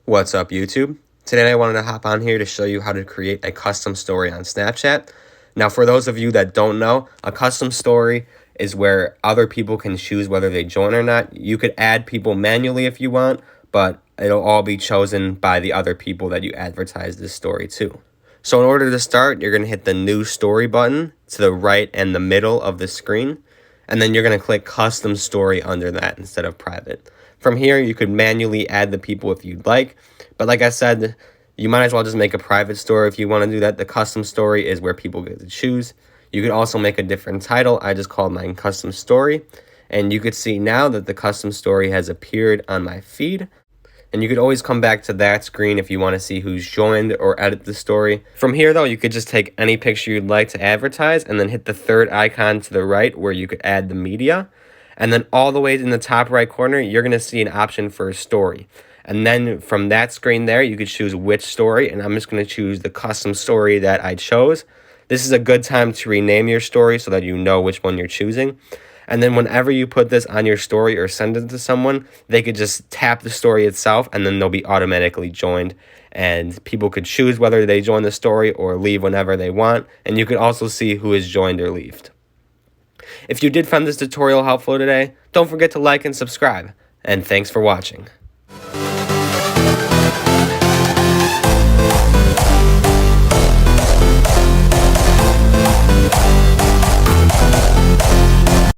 What's up, YouTube? Today I wanted to hop on here to show you how to create a custom story on Snapchat. Now, for those of you that don't know, a custom story is where other people can choose whether they join or not. You could add people manually if you want, but it'll all be chosen by the other people that you advertise this story to. So in order to start, you're going to hit the new story button to the right and the middle of the screen, and then you're going to click custom story under that instead of private. From here, you could manually add the people if you'd like, but like I said, you might as well just make a private story if you want to do that. The custom story is where people get to choose. You could also make a different title. I just called mine custom story, and you could see now that the custom story has appeared on my feed. And you could always come back to that screen if you want to see who's joined or edit the story. From here, though, you could just take any picture you'd like to advertise and then hit the third icon to the right where you could add the media. And then all the way in the top right corner, you're going to see an option for a story. And then from that screen there, you could choose which story. And I'm just going to choose the custom story that I chose. This is a good time to rename your story so that you know which one you're choosing. And then whenever you put this on your story or send it to someone, they could just tap the story itself and then they'll be automatically joined. And people could choose whether they join the story or leave whenever they want. And you could also see who is joined or left. If you did find this tutorial helpful today, don't forget to like and subscribe. And thanks for watching.